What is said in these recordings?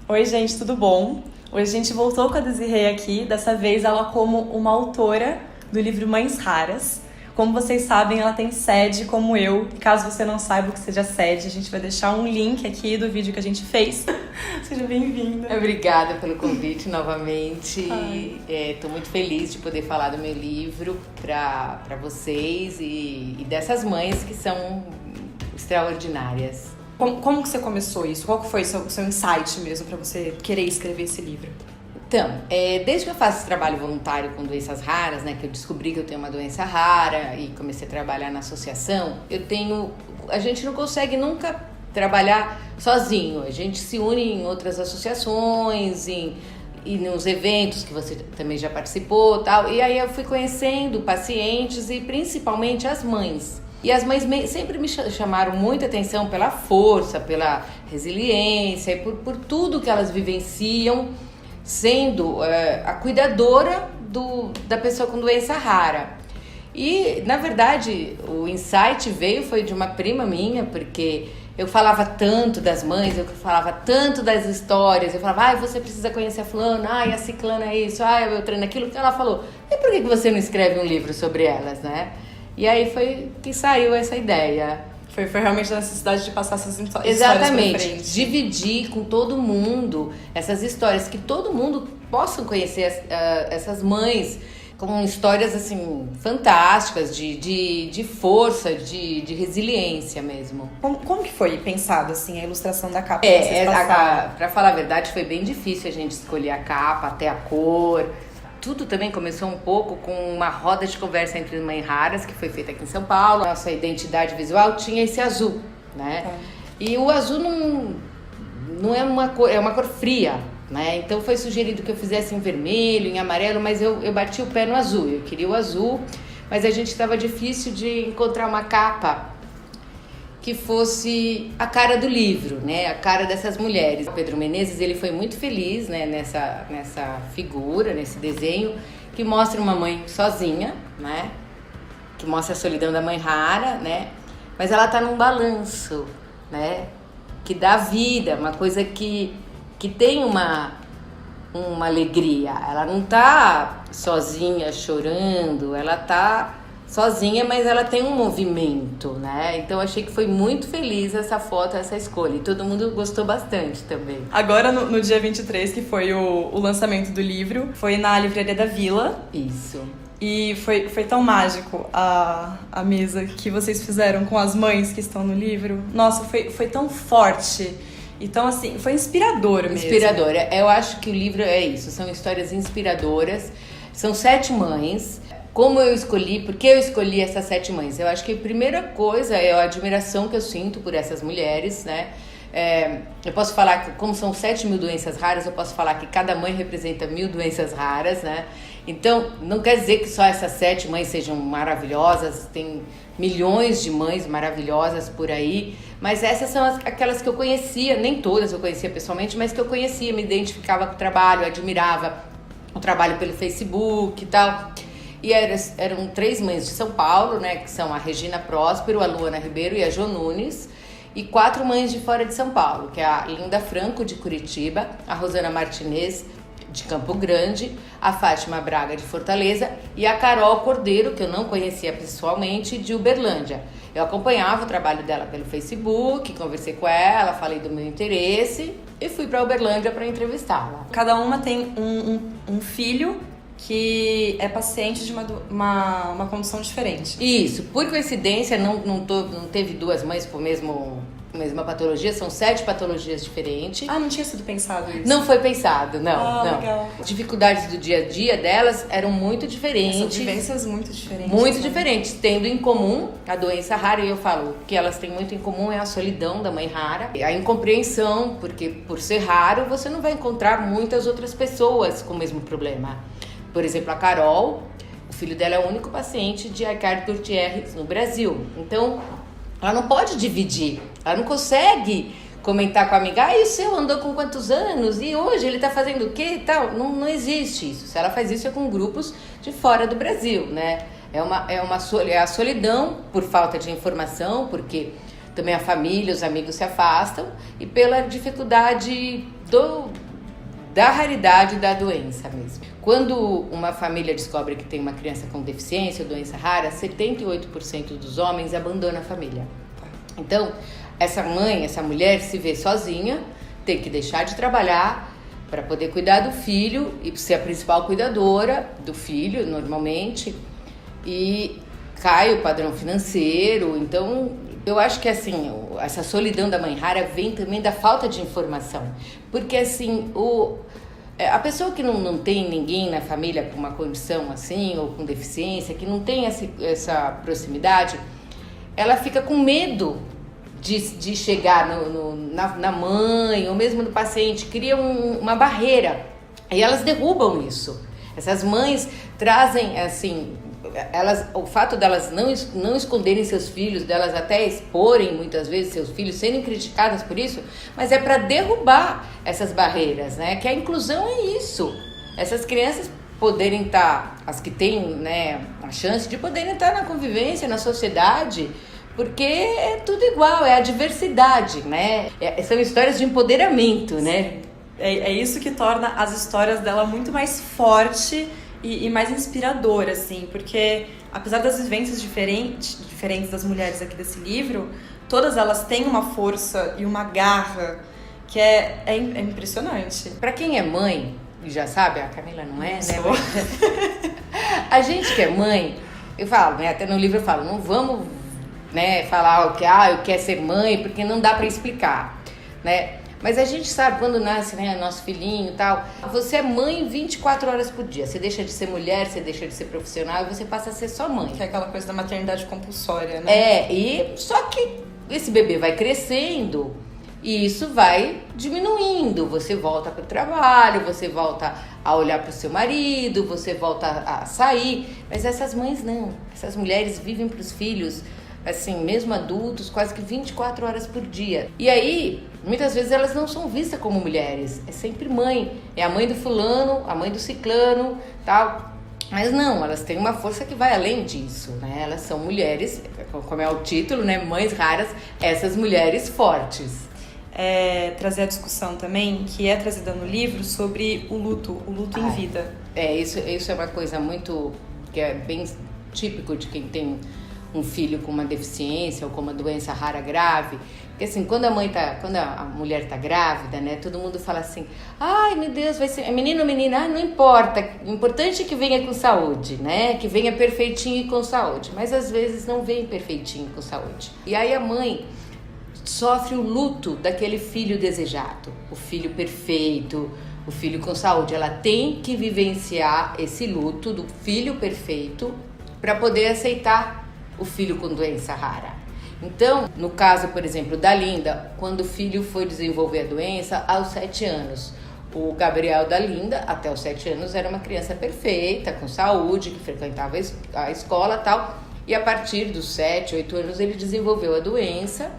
Oi, gente, tudo bom? Hoje a gente voltou com a Desirê aqui, dessa vez ela como uma autora do livro Mães Raras. Como vocês sabem, ela tem sede como eu, e caso você não saiba o que seja sede, a gente vai deixar um link aqui do vídeo que a gente fez. Seja bem-vinda. Obrigada pelo convite novamente. Estou muito feliz de poder falar do meu livro para vocês e dessas mães que são extraordinárias. Como que você começou isso? Qual que foi o seu insight mesmo para você querer escrever esse livro? Então, desde que eu faço esse trabalho voluntário com doenças raras, né, que eu descobri que eu tenho uma doença rara e comecei a trabalhar na associação, a gente não consegue nunca trabalhar sozinho, a gente se une em outras associações, e nos eventos que você também já participou, tal, e aí eu fui conhecendo pacientes e principalmente as mães. E as mães sempre me chamaram muita atenção pela força, pela resiliência e por tudo que elas vivenciam, sendo a cuidadora da pessoa com doença rara. E, na verdade, o insight foi de uma prima minha, porque eu falava tanto das mães, eu falava tanto das histórias, eu falava, você precisa conhecer a fulana, a ciclana é isso, a Beltrana é aquilo, que ela falou, e por que você não escreve um livro sobre elas, né? E aí foi que saiu essa ideia. Foi realmente a necessidade de passar essas histórias. Exatamente, dividir com todo mundo essas histórias, que todo mundo possa conhecer essas mães com histórias assim fantásticas, de força, de resiliência mesmo. Como que foi pensado assim a ilustração da capa? Pra falar a verdade, foi bem difícil a gente escolher a capa, até a cor. Tudo também começou um pouco com uma roda de conversa entre mães raras, que foi feita aqui em São Paulo. Nossa identidade visual tinha esse azul, né? E o azul não é uma cor, é uma cor fria, né? Então foi sugerido que eu fizesse em vermelho, em amarelo, mas eu bati o pé no azul. Eu queria o azul, mas a gente estava difícil de encontrar uma capa que fosse a cara do livro, né? A cara dessas mulheres. O Pedro Menezes, ele foi muito feliz, né? nessa figura, nesse desenho, que mostra uma mãe sozinha, né? Que mostra a solidão da mãe rara, né? Mas ela tá num balanço, né? Que dá vida, uma coisa que tem uma alegria. Ela não tá sozinha chorando, ela tá sozinha, mas ela tem um movimento, né? Então achei que foi muito feliz essa foto, essa escolha. E todo mundo gostou bastante também. Agora, no dia 23, que foi o lançamento do livro, foi na Livraria da Vila. Isso. E foi tão mágico a mesa que vocês fizeram com as mães que estão no livro. Nossa, foi tão forte. Então, assim, foi inspirador mesmo. Inspirador. Eu acho que o livro é isso. São histórias inspiradoras. São 7 mães. Como eu escolhi, por que eu escolhi essas 7 mães? Eu acho que a primeira coisa é a admiração que eu sinto por essas mulheres, né? Eu posso falar que, como são 7.000 doenças raras, eu posso falar que cada mãe representa 1.000 doenças raras, né? Então, não quer dizer que só essas 7 mães sejam maravilhosas, tem milhões de mães maravilhosas por aí, mas essas são aquelas que eu conhecia, nem todas eu conhecia pessoalmente, mas que eu conhecia, me identificava com o trabalho, admirava o trabalho pelo Facebook e tal. E eram 3 mães de São Paulo, né, que são a Regina Próspero, a Luana Ribeiro e a Jo Nunes, e 4 mães de fora de São Paulo, que é a Linda Franco, de Curitiba, a Rosana Martinez, de Campo Grande, a Fátima Braga, de Fortaleza, e a Carol Cordeiro, que eu não conhecia pessoalmente, de Uberlândia. Eu acompanhava o trabalho dela pelo Facebook, conversei com ela, falei do meu interesse e fui para Uberlândia para entrevistá-la. Cada uma tem um filho que é paciente de uma condição diferente. Isso, por coincidência não teve 2 mães com a mesma patologia, são 7 patologias diferentes. Não tinha sido pensado isso? Não foi pensado, não. Legal. As dificuldades do dia a dia delas eram muito diferentes. São vivências muito diferentes. Muito diferentes, tendo em comum a doença rara, e eu falo que elas têm muito em comum é a solidão da mãe rara, a incompreensão, porque por ser raro você não vai encontrar muitas outras pessoas com o mesmo problema. Por exemplo, a Carol, o filho dela é o único paciente de Aicardi Goutieres no Brasil. Então, ela não pode dividir, ela não consegue comentar com a amiga, e o seu andou com quantos anos? E hoje ele tá fazendo o quê e tal? Não existe isso. Se ela faz isso é com grupos de fora do Brasil, né? É a solidão por falta de informação, porque também a família, os amigos se afastam e pela dificuldade da raridade da doença mesmo. Quando uma família descobre que tem uma criança com deficiência ou doença rara, 78% dos homens abandonam a família. Então, essa mãe, essa mulher se vê sozinha, tem que deixar de trabalhar para poder cuidar do filho e ser a principal cuidadora do filho, normalmente, e cai o padrão financeiro. Então, eu acho que assim, essa solidão da mãe rara vem também da falta de informação, porque assim, a pessoa que não tem ninguém na família com uma condição assim, ou com deficiência, que não tem essa proximidade, ela fica com medo de chegar na mãe ou mesmo no paciente, cria uma barreira e elas derrubam isso. Essas mães trazem assim, o fato delas não esconderem seus filhos, delas até exporem muitas vezes seus filhos, serem criticadas por isso, mas é para derrubar essas barreiras, né? Que a inclusão é isso. Essas crianças poderem estar, as que têm, né, a chance de poderem estar na convivência, na sociedade, porque é tudo igual, é a diversidade, né? São histórias de empoderamento, né? É isso que torna as histórias dela muito mais forte e mais inspiradora, assim, porque apesar das vivências diferentes das mulheres aqui desse livro, todas elas têm uma força e uma garra que é impressionante. Pra quem é mãe, já sabe, a Camila não é, Sou. né? A gente que é mãe, eu falo, né? Até no livro eu falo, não vamos, né, falar o que eu quero ser mãe, porque não dá pra explicar, né? Mas a gente sabe, quando nasce, né, nosso filhinho e tal, você é mãe 24 horas por dia. Você deixa de ser mulher, você deixa de ser profissional e você passa a ser só mãe. Que é aquela coisa da maternidade compulsória, né? E só que esse bebê vai crescendo e isso vai diminuindo. Você volta para o trabalho, você volta a olhar para o seu marido, você volta a sair. Mas essas mães não. Essas mulheres vivem para os filhos, assim, mesmo adultos, quase que 24 horas por dia. E aí, muitas vezes elas não são vistas como mulheres, é sempre mãe. É a mãe do fulano, a mãe do ciclano, tal. Mas não, elas têm uma força que vai além disso, né? Elas são mulheres, como é o título, né? Mães raras, essas mulheres fortes. Trazer a discussão também, que é trazida no livro, sobre o luto em vida. Isso é uma coisa muito, que é bem típico de quem tem um filho com uma deficiência ou com uma doença rara grave, porque assim, quando a mulher tá grávida, né, todo mundo fala assim, ai meu Deus, vai ser menino ou menina, não importa, o importante é que venha com saúde, né, que venha perfeitinho e com saúde, mas às vezes não vem perfeitinho com saúde, e aí a mãe sofre o luto daquele filho desejado, o filho perfeito, o filho com saúde. Ela tem que vivenciar esse luto do filho perfeito para poder aceitar o filho com doença rara. Então, no caso, por exemplo, da Linda, quando o filho foi desenvolver a doença aos 7 anos, o Gabriel da Linda, até os 7 anos, era uma criança perfeita, com saúde, que frequentava a escola e tal, e a partir dos 7, 8 anos ele desenvolveu a doença,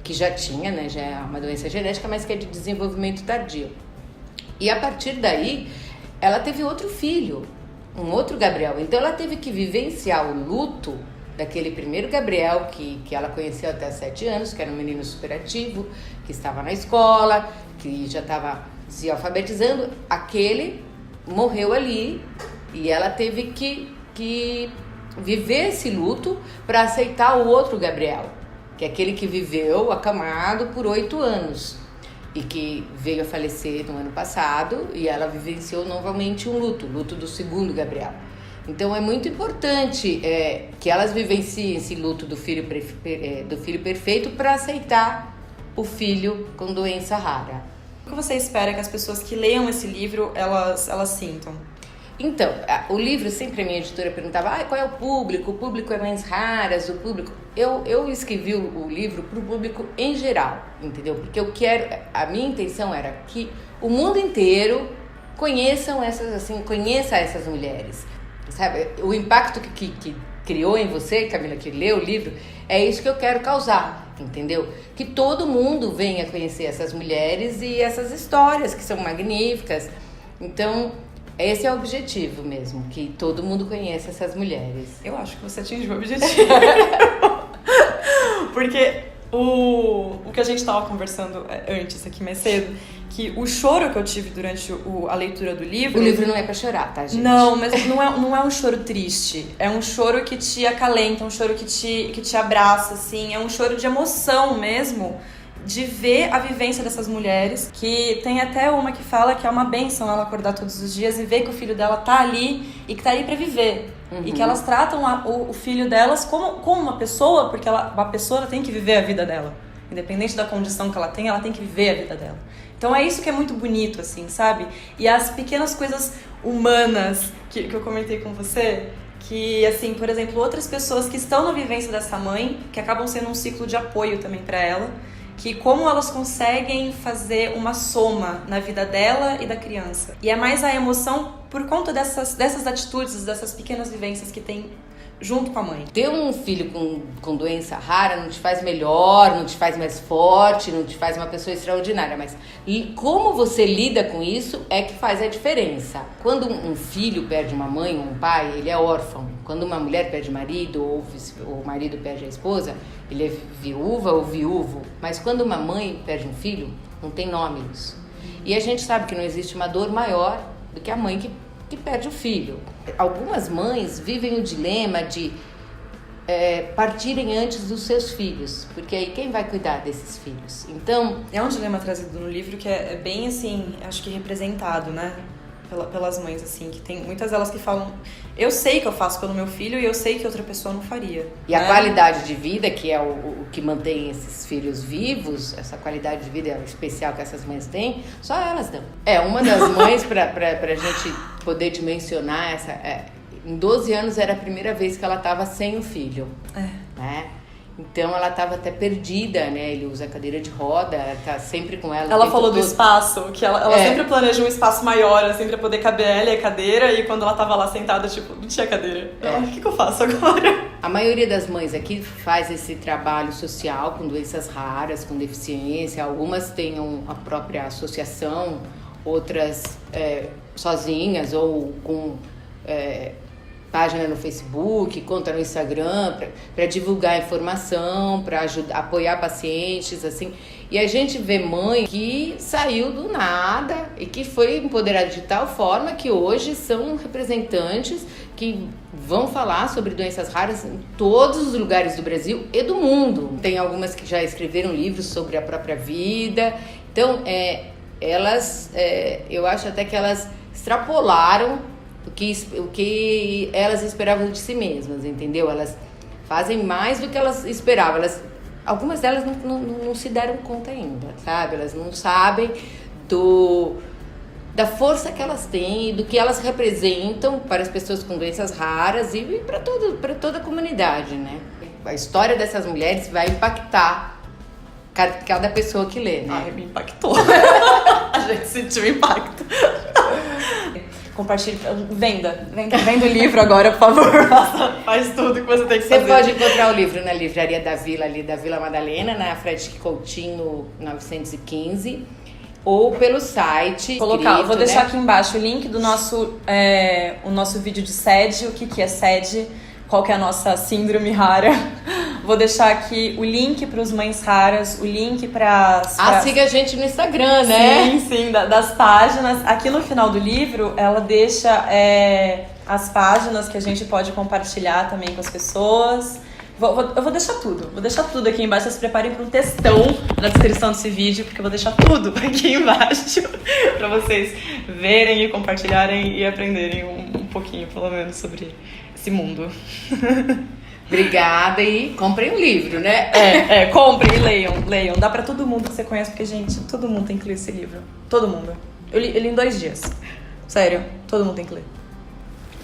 que já tinha, né, já é uma doença genética, mas que é de desenvolvimento tardio. E a partir daí, ela teve outro filho, um outro Gabriel. Então ela teve que vivenciar o luto daquele primeiro Gabriel que ela conheceu até 7 anos, que era um menino superativo, que estava na escola, que já estava se alfabetizando. Aquele morreu ali e ela teve que viver esse luto para aceitar o outro Gabriel, que é aquele que viveu acamado por 8 anos e que veio a falecer no ano passado, e ela vivenciou novamente o luto do segundo Gabriel. Então é muito importante que elas vivenciem esse luto do filho perfeito para aceitar o filho com doença rara. O que você espera que as pessoas que leiam esse livro, elas sintam? Então, o livro, sempre a minha editora perguntava, qual é o público? O público é mães raras, o público... Eu escrevi o livro para o público em geral, entendeu? Porque a minha intenção era que o mundo inteiro conheça essas mulheres, sabe? O impacto que criou em você, Camila, que leu o livro, é isso que eu quero causar, entendeu? Que todo mundo venha conhecer essas mulheres e essas histórias que são magníficas. Então, esse é o objetivo mesmo, que todo mundo conheça essas mulheres. Eu acho que você atingiu o objetivo. Porque O que a gente estava conversando antes aqui mais cedo, que o choro que eu tive durante a leitura do livro... O livro não é pra chorar, tá, gente? Não, mas não é um choro triste. É um choro que te acalenta, um choro que te abraça, assim. É um choro de emoção mesmo, de ver a vivência dessas mulheres, que tem até uma que fala que é uma bênção ela acordar todos os dias e ver que o filho dela tá ali e que tá aí pra viver. E que elas tratam o filho delas como uma pessoa, porque uma pessoa ela tem que viver a vida dela. Independente da condição que ela tem que viver a vida dela. Então é isso que é muito bonito, assim, sabe? E as pequenas coisas humanas que eu comentei com você, que, assim, por exemplo, outras pessoas que estão na vivência dessa mãe, que acabam sendo um ciclo de apoio também pra ela, que como elas conseguem fazer uma soma na vida dela e da criança. E é mais a emoção por conta dessas atitudes, dessas pequenas vivências que tem junto com a mãe. Ter um filho com doença rara não te faz melhor, não te faz mais forte, não te faz uma pessoa extraordinária, mas como você lida com isso é que faz a diferença. Quando um filho perde uma mãe ou um pai, ele é órfão. Quando uma mulher perde marido ou o marido perde a esposa, ele é viúva ou viúvo. Mas quando uma mãe perde um filho, não tem nome isso. E a gente sabe que não existe uma dor maior do que a mãe que perde o filho. Algumas mães vivem o dilema de partirem antes dos seus filhos, porque aí quem vai cuidar desses filhos? Então... É um dilema trazido no livro que é bem, assim, acho que representado, né? Pelas mães, assim, que tem muitas delas que falam, eu sei que eu faço pelo meu filho e eu sei que outra pessoa não faria. E a qualidade de vida, que é o que mantém esses filhos vivos, essa qualidade de vida especial que essas mães têm, só elas dão. Uma das mães, pra gente poder dimensionar em 12 anos era a primeira vez que ela estava sem um filho. Né? Então ela estava até perdida, né? Ele usa cadeira de roda, tá sempre com ela. Ela falou do espaço, que ela sempre planeja um espaço maior, assim, pra poder caber ela e a cadeira, e quando ela tava lá sentada, tipo, não tinha cadeira. O que eu faço agora? A maioria das mães aqui faz esse trabalho social com doenças raras, com deficiência. Algumas têm a própria associação, outras sozinhas ou com... página no Facebook, conta no Instagram, para divulgar informação, para apoiar pacientes, assim. E a gente vê mãe que saiu do nada e que foi empoderada de tal forma que hoje são representantes que vão falar sobre doenças raras em todos os lugares do Brasil e do mundo. Tem algumas que já escreveram livros sobre a própria vida. Então, eu acho até que elas extrapolaram o que elas esperavam de si mesmas, entendeu? Elas fazem mais do que elas esperavam. Algumas delas não se deram conta ainda, sabe? Elas não sabem da força que elas têm e do que elas representam para as pessoas com doenças raras e para toda a comunidade, né? A história dessas mulheres vai impactar cada pessoa que lê, né? Ai, me impactou. A gente sentiu impacto. Compartilhe, venda o livro agora, por favor. Faz tudo que você tem que fazer. Você pode encontrar o livro na livraria da Vila, ali da Vila Madalena, na Frederico Coutinho 915, ou pelo site. Vou deixar aqui embaixo o link do o nosso vídeo de SED, o que é SED, qual que é a nossa síndrome rara. Vou deixar aqui o link para os Mães Raras, o link para... siga a gente no Instagram, né? Sim, das páginas. Aqui no final do livro, ela deixa as páginas que a gente pode compartilhar também com as pessoas. Eu vou deixar tudo aqui embaixo. Vocês se preparem para um textão na descrição desse vídeo, porque eu vou deixar tudo aqui embaixo para vocês verem e compartilharem e aprenderem um pouquinho, pelo menos, sobre esse mundo. Obrigada e comprem um livro, né? Comprem e leiam. Dá pra todo mundo que você conhece, porque, gente, todo mundo tem que ler esse livro. Todo mundo. Eu li em 2 dias. Sério, todo mundo tem que ler.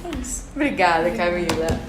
É isso. Obrigada, Camila.